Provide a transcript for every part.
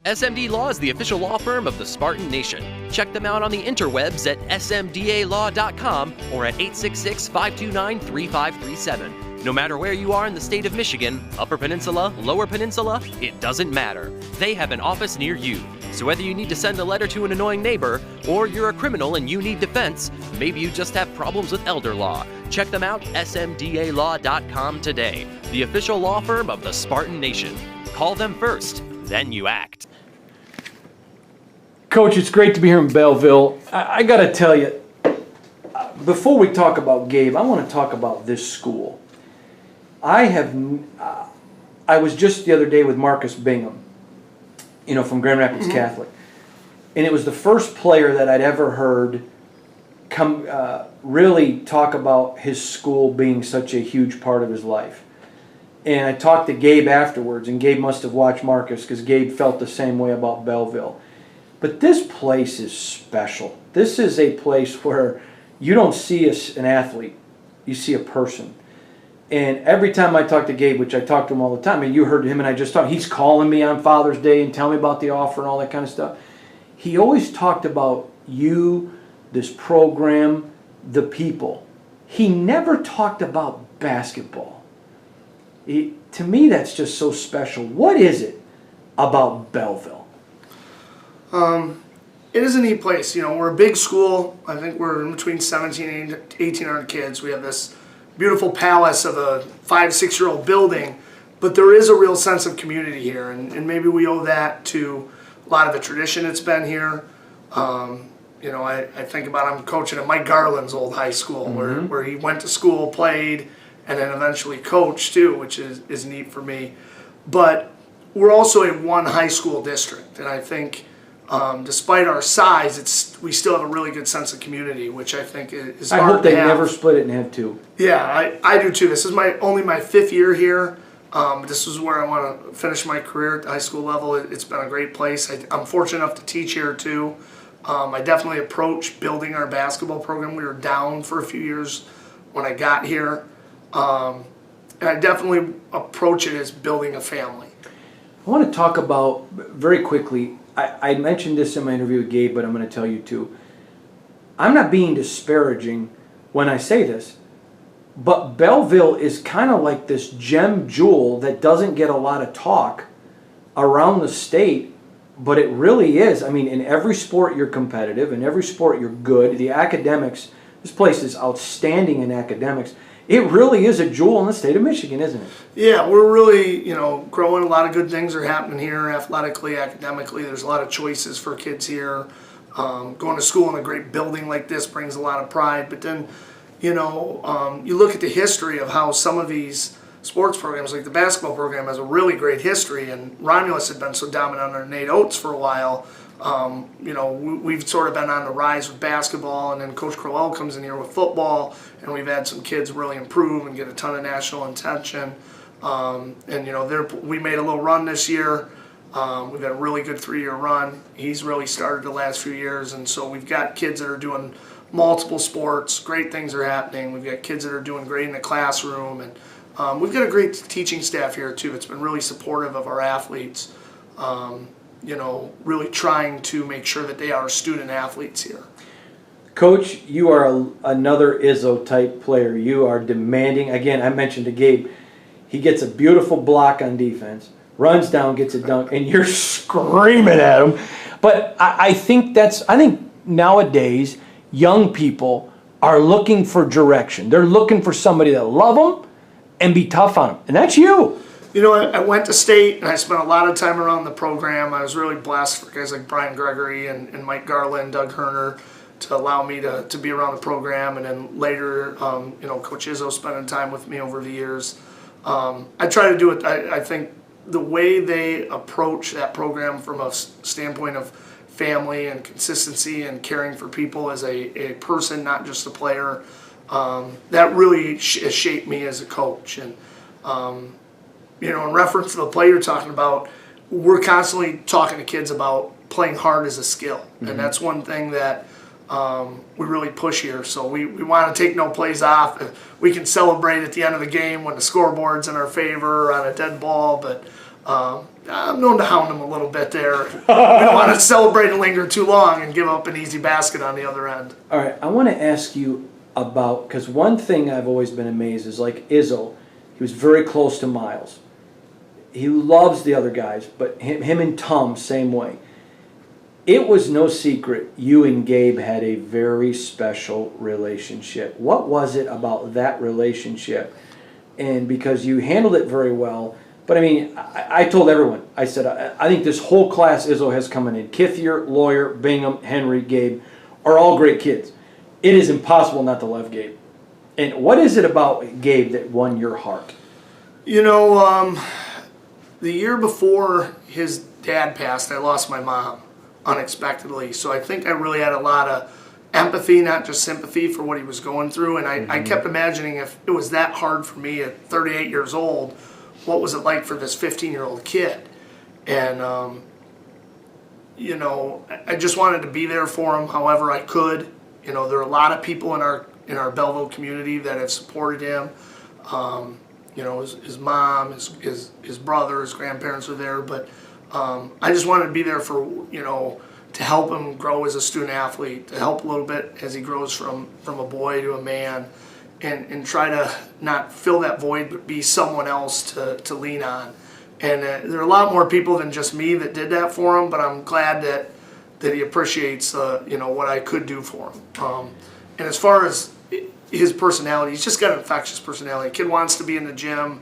SMD Law is the official law firm of the Spartan Nation. Check them out on the interwebs at smdalaw.com or at 866-529-3537. No matter where you are in the state of Michigan, Upper Peninsula, Lower Peninsula, it doesn't matter. They have an office near you. So whether you need to send a letter to an annoying neighbor, or you're a criminal and you need defense, maybe you just have problems with elder law, check them out, smdalaw.com today. The official law firm of the Spartan Nation. Call them first, then you act. Coach, it's great to be here in Belleville. I got to tell you, before we talk about Gabe, I want to talk about this school. I was just the other day with Marcus Bingham, from Grand Rapids Catholic. And it was the first player that I'd ever heard come really talk about his school being such a huge part of his life. And I talked to Gabe afterwards, and Gabe must have watched Marcus because Gabe felt the same way about Belleville. But this place is special. This is a place where you don't see an athlete, you see a person. And every time I talk to Gabe, which I talk to him all the time, and you heard him and I just talked, he's calling me on Father's Day and telling me about the offer and all that kind of stuff. He always talked about you, this program, the people. He never talked about basketball. To me, that's just so special. What is it about Belleville? It is a neat place. We're a big school. I think we're in between 1,700 and 1,800 kids. We have this beautiful palace of a 5-6-year-old building, but there is a real sense of community here, and maybe we owe that to a lot of the tradition that's been here. I think about I'm coaching at Mike Garland's old high school, where he went to school, played, and then eventually coached too, which is neat for me. But we're also a one high school district, and I think despite our size, we still have a really good sense of community, which I think is hard to have. I hope they never split it and have two. Yeah, I do too. This is only my 5th year here. This is where I want to finish my career at the high school level. It's been a great place. I'm fortunate enough to teach here too. I definitely approach building our basketball program. We were down for a few years when I got here. And I definitely approach it as building a family. I want to talk about, very quickly, I mentioned this in my interview with Gabe, but I'm going to tell you too. I'm not being disparaging when I say this, but Belleville is kind of like this gem jewel that doesn't get a lot of talk around the state, but it really is. I mean, in every sport you're competitive, in every sport you're good. The academics, this place is outstanding in academics. It really is a jewel in the state of Michigan, isn't it? Yeah, we're really, growing. A lot of good things are happening here athletically, academically. There's a lot of choices for kids here. Going to school in a great building like this brings a lot of pride. But then, you look at the history of how some of these sports programs, like the basketball program, has a really great history. And Romulus had been so dominant under Nate Oates for a while. We've sort of been on the rise with basketball, and then Coach Crowell comes in here with football, and we've had some kids really improve and get a ton of national attention. We made a little run this year. We've had a really good 3-year run. He's really started the last few years, and so we've got kids that are doing multiple sports. Great things are happening. We've got kids that are doing great in the classroom, and we've got a great teaching staff here too. It's been really supportive of our athletes. Really trying to make sure that they are student athletes here. Coach, you are another Izzo type player. You are demanding. Again, I mentioned to Gabe, he gets a beautiful block on defense, runs down, gets a dunk, and you're screaming at him. But I think nowadays young people are looking for direction. They're looking for somebody that love them and be tough on them, and that's you. I went to state, and I spent a lot of time around the program. I was really blessed for guys like Brian Gregory and Mike Garland, Doug Herner, to allow me to be around the program. And then later, Coach Izzo spending time with me over the years. I try to do it. I think the way they approach that program from a standpoint of family and consistency and caring for people as a person, not just a player, that really has shaped me as a coach. And in reference to the play you're talking about, we're constantly talking to kids about playing hard as a skill. Mm-hmm. And that's one thing that we really push here. So we want to take no plays off. We can celebrate at the end of the game when the scoreboard's in our favor on a dead ball, but I'm known to hound him a little bit there. We don't want to celebrate and linger too long and give up an easy basket on the other end. All right, I want to ask you about, because one thing I've always been amazed is like Izzo, he was very close to Miles. He loves the other guys, but him and Tom, same way. It was no secret you and Gabe had a very special relationship. What was it about that relationship? And because you handled it very well, but I mean, I told everyone, I said, I think this whole class Izzo has coming in, Kithier, Lawyer, Bingham, Henry, Gabe, are all great kids. It is impossible not to love Gabe. And what is it about Gabe that won your heart? You know, the year before his dad passed, I lost my mom unexpectedly. So I think I really had a lot of empathy, not just sympathy, for what he was going through. And I kept imagining, if it was that hard for me at 38 years old, what was it like for this 15-year-old kid? And, you know, I just wanted to be there for him however I could. You know, there are a lot of people in our Belleville community that have supported him. You know, his mom, his brother, his grandparents were there. But I just wanted to be there for, you know, to help him grow as a student athlete, to help a little bit as he grows from a boy to a man, and try to not fill that void but be someone else to lean on. And there are a lot more people than just me that did that for him, but I'm glad that he appreciates you know, what I could do for him. And as far as his personality, he's just got an infectious personality. The kid wants to be in the gym.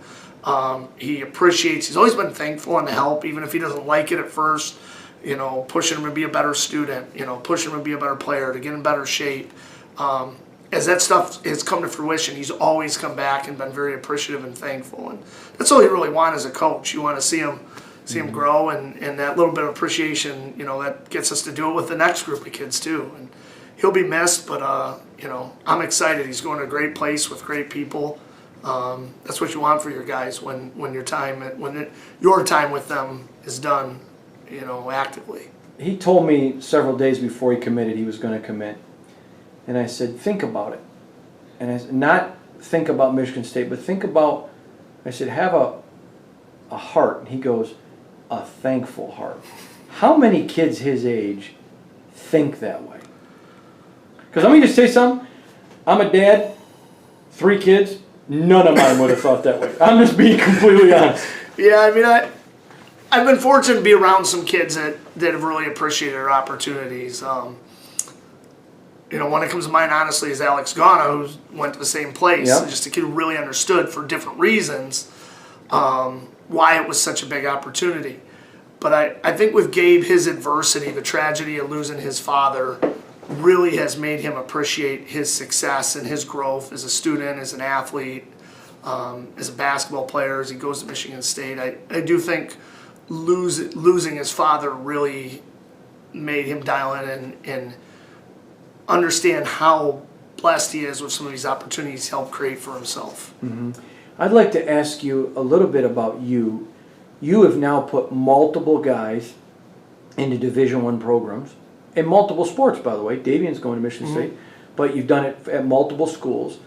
He appreciates, he's always been thankful and to help, even if he doesn't like it at first, you know, pushing him to be a better student, you know, pushing him to be a better player, to get in better shape. As that stuff has come to fruition, he's always come back and been very appreciative and thankful. And that's all you really want as a coach. You want to see him grow, and that little bit of appreciation, you know, that gets us to do it with the next group of kids too. And he'll be missed, but you know, I'm excited. He's going to a great place with great people. That's what you want for your guys when your time with them is done, you know, actively. He told me several days before he committed he was going to commit. And I said, think about it. And I said, not think about Michigan State, but think about, I said, have a heart. And he goes, a thankful heart. How many kids his age think that way? Because let me just say something. I'm a dad, 3 kids. None of mine would have thought that way. I'm just being completely honest. Yeah, I mean, I've been fortunate to be around some kids that have really appreciated their opportunities. You know, one that comes to mind, honestly, is Alex Gana, who went to the same place. Yep. Just a kid who really understood, for different reasons, why it was such a big opportunity. But I think with Gabe, his adversity, the tragedy of losing his father, really has made him appreciate his success and his growth as a student, as an athlete, as a basketball player, as he goes to Michigan State. I do think losing his father really made him dial in and understand how blessed he is with some of these opportunities to help create for himself. Mm-hmm. I'd like to ask you a little bit about you. You have now put multiple guys into Division I programs, in multiple sports, by the way. Davian's going to Michigan State, but you've done it at multiple schools.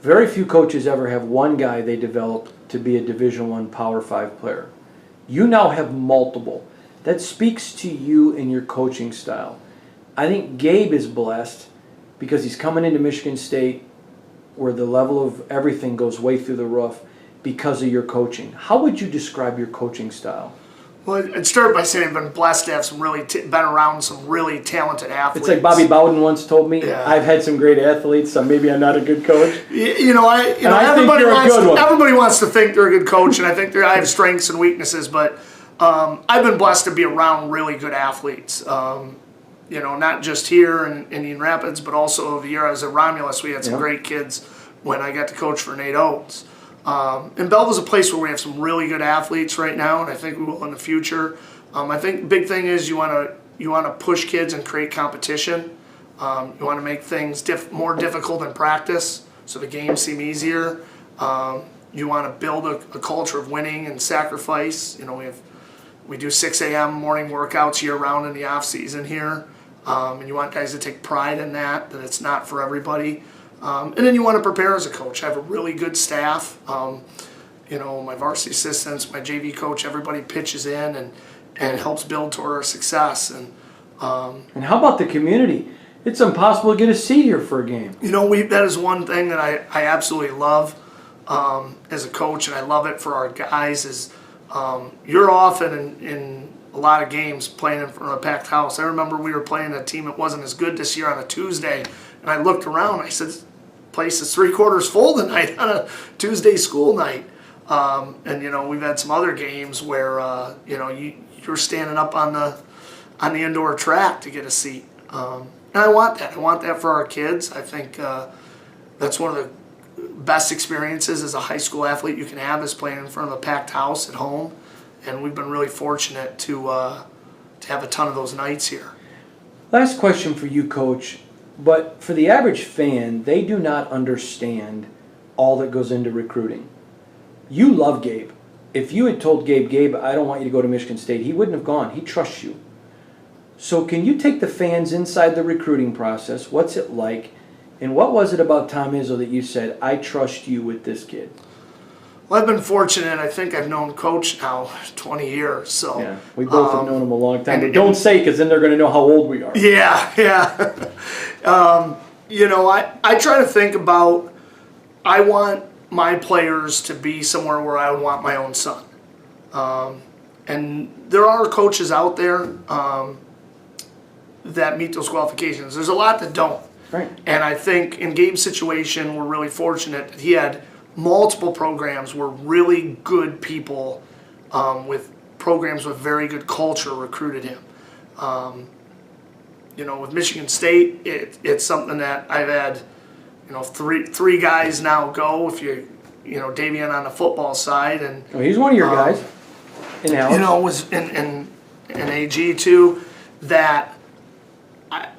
Very few coaches ever have one guy they develop to be a Division I Power 5 player. You now have multiple. That speaks to you and your coaching style. I think Gabe is blessed because he's coming into Michigan State where the level of everything goes way through the roof because of your coaching. How would you describe your coaching style? Well, I'd start by saying I've been blessed to have been around some really talented athletes. It's like Bobby Bowden once told me, yeah. I've had some great athletes, so maybe I'm not a good coach. Everybody wants to think they're a good coach, and I think I have strengths and weaknesses, but I've been blessed to be around really good athletes. You know, not just here in Indian Rapids, but also the year I was at Romulus, we had some great kids when I got to coach for Nate Oates. And Belleville's a place where we have some really good athletes right now, and I think we will in the future. I think the big thing is you want to push kids and create competition. You want to make things more difficult in practice so the games seem easier. You want to build a culture of winning and sacrifice. You know, we do 6 a.m. morning workouts year-round in the off-season here. And you want guys to take pride in that it's not for everybody. And then you want to prepare as a coach. I have a really good staff. my varsity assistants, my JV coach, everybody pitches in and helps build toward our success. And how about the community? It's impossible to get a seat here for a game. That is one thing that I absolutely love as a coach, and I love it for our guys, is you're often in a lot of games playing in front of a packed house. I remember we were playing a team that wasn't as good this year on a Tuesday, and I looked around and I said, this place is 3/4 full tonight on a Tuesday school night. And we've had some other games where you're standing up on the indoor track to get a seat. And I want that. I want that for our kids. I think that's one of the best experiences as a high school athlete you can have, is playing in front of a packed house at home. And we've been really fortunate to have a ton of those nights here. Last question for you, Coach. But for the average fan, they do not understand all that goes into recruiting. You love Gabe. If you had told Gabe, I don't want you to go to Michigan State, he wouldn't have gone. He trusts you. So can you take the fans inside the recruiting process? What's it like? And what was it about Tom Izzo that you said, I trust you with this kid? Well, I've been fortunate. I think I've known Coach now 20 years. So yeah, we both have known him a long time. But don't say, because then they're going to know how old we are. Yeah. I try to think about, I want my players to be somewhere where I would want my own son. And there are coaches out there that meet those qualifications. There's a lot that don't. Right. And I think in Gabe's situation, we're really fortunate that he had multiple programs where really good people with programs with very good culture recruited him. With Michigan State, it's something that I've had, three guys now go. If Davian on the football side, and he's one of your guys. In Alex. Was in AG too. That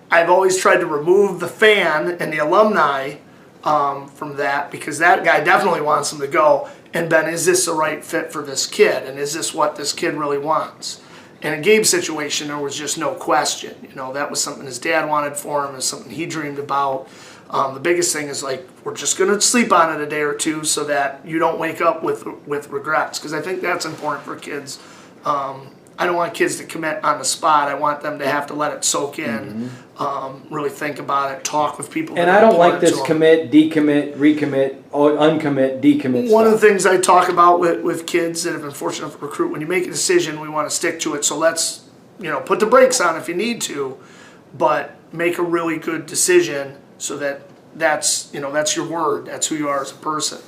I've always tried to remove the fan and the alumni from that, because that guy definitely wants him to go. And Ben, is this the right fit for this kid? And is this what this kid really wants? And in Gabe's situation, there was just no question. That was something his dad wanted for him. It was something he dreamed about. The biggest thing is, we're just going to sleep on it a day or two so that you don't wake up with regrets, because I think that's important for kids. I don't want kids to commit on the spot. I want them to have to let it soak in, really think about it, talk with people. And I don't like this commit, decommit, recommit, uncommit, decommit One stuff. of the things I talk about with kids that have been fortunate to recruit, when you make a decision, we want to stick to it. So let's, put the brakes on if you need to, but make a really good decision so that that's your word. That's who you are as a person.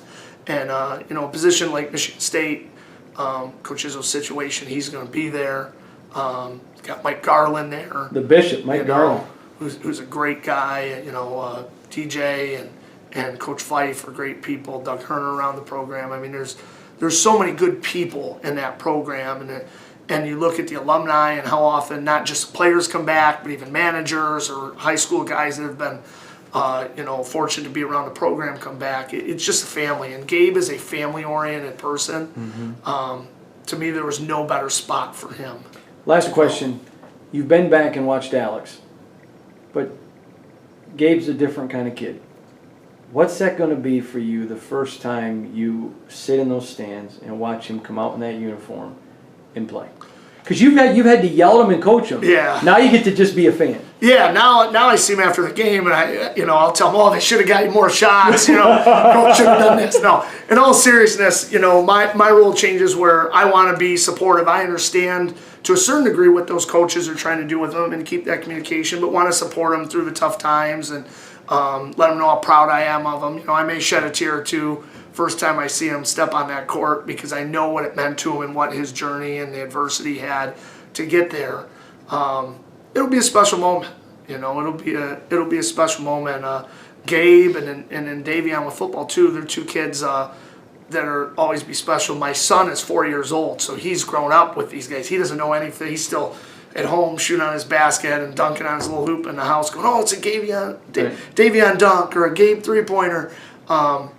And, a position like Michigan State, Coach Izzo's situation, he's going to be there. Got Mike Garland there. The Bishop, Mike Garland. Who's a great guy. TJ and Coach Fife are great people. Doug Herner around the program. I mean, there's so many good people in that program. And you look at the alumni and how often not just players come back, but even managers or high school guys that have been fortunate to be around the program come back. It's just a family, and Gabe is a family-oriented person. To me, there was no better spot for him. Last question. You've been back and watched Alex, but Gabe's a different kind of kid. What's that going to be for you the first time you sit in those stands and watch him come out in that uniform and play? Because you've had to yell at him and coach him. Yeah. Now you get to just be a fan. Yeah. Now I see him after the game, and I'll tell him, oh, they should have got you more shots. Coach should have done this. No. In all seriousness, my role changes where I want to be supportive. I understand to a certain degree what those coaches are trying to do with them and keep that communication, but want to support them through the tough times and let them know how proud I am of them. I may shed a tear or two first time I see him step on that court, because I know what it meant to him and what his journey and the adversity he had to get there. It'll be a special moment. It'll be a special moment. Gabe and then Davion with football too. They're two kids that are always be special. My son is 4 years old, so he's grown up with these guys. He doesn't know anything. He's still at home shooting on his basket and dunking on his little hoop in the house, going, "Oh, it's a Davion dunk or a Gabe 3-pointer."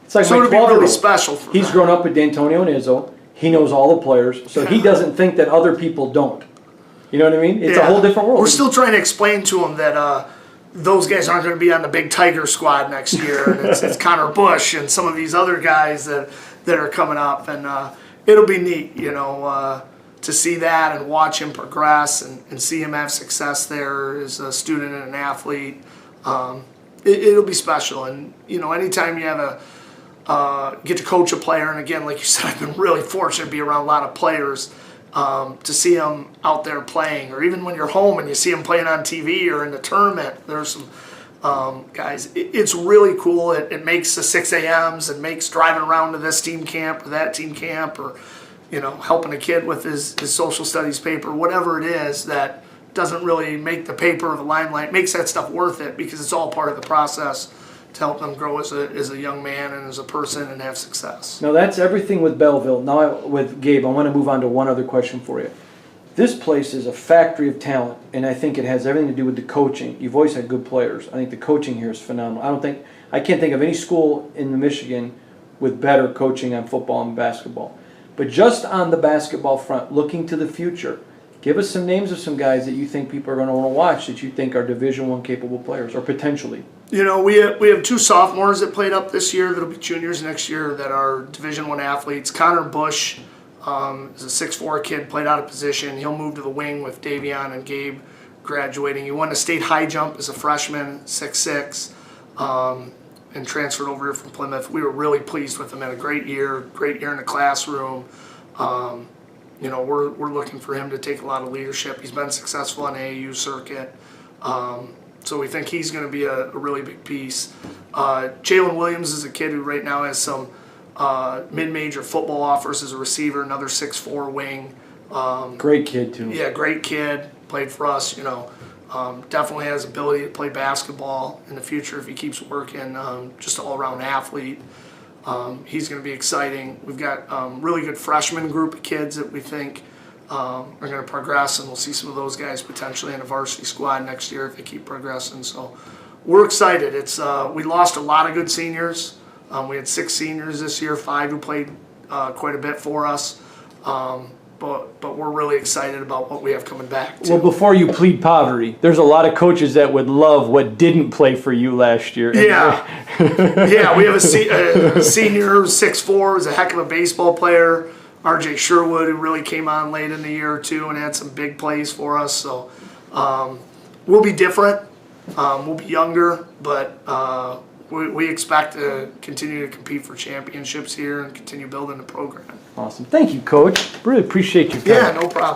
It's like so it'll be really special for He's them. grown up with D'Antonio and Izzo. He knows all the players, so he doesn't think that other people don't. You know what I mean? It's a whole different world. We're still trying to explain to him that those guys aren't going to be on the big Tiger squad next year. And it's Connor Bush and some of these other guys that that are coming up, and it'll be neat, to see that and watch him progress and see him have success there as a student and an athlete. It'll be special, and anytime you have get to coach a player, and again, like you said, I've been really fortunate to be around a lot of players, to see them out there playing, or even when you're home and you see them playing on TV or in the tournament. There's some guys. It's really cool. It makes the 6 a.m.s and makes driving around to this team camp or that team camp, or helping a kid with his social studies paper, whatever it is that doesn't really make the paper or the limelight, makes that stuff worth it, because it's all part of the process to help them grow as a young man and as a person and have success. Now that's everything with Belleville. Now with Gabe, I want to move on to one other question for you. This place is a factory of talent, and I think it has everything to do with the coaching. You've always had good players. I think the coaching here is phenomenal. I can't think of any school in Michigan with better coaching on football and basketball. But just on the basketball front, looking to the future, give us some names of some guys that you think people are going to want to watch, that you think are Division I capable players, or potentially. We have 2 sophomores that played up this year that'll be juniors next year that are Division I athletes. Connor Bush is a 6'4" kid, played out of position. He'll move to the wing with Davion and Gabe graduating. He won the state high jump as a freshman, 6'6", and transferred over here from Plymouth. We were really pleased with him. Had a great year in the classroom. We're looking for him to take a lot of leadership. He's been successful on the AAU circuit. So we think he's going to be a really big piece. Jalen Williams is a kid who right now has some mid-major football offers as a receiver, another 6'4" wing. Great kid, too. Yeah, great kid. Played for us, definitely has ability to play basketball in the future if he keeps working. Just an all-around athlete. He's going to be exciting. We've got a really good freshman group of kids that we think are going to progress, and we'll see some of those guys potentially in a varsity squad next year if they keep progressing. So we're excited. We lost a lot of good seniors. We had 6 seniors this year, 5 who played quite a bit for us. But we're really excited about what we have coming back, too. Well, before you plead poverty, there's a lot of coaches that would love what didn't play for you last year. Yeah. Yeah, we have a senior who's 6'4", who's a heck of a baseball player. R.J. Sherwood, who really came on late in the year, too, and had some big plays for us. So we'll be different. We'll be younger, but we expect to continue to compete for championships here and continue building the program. Awesome. Thank you, Coach. Really appreciate your time. Yeah, no problem.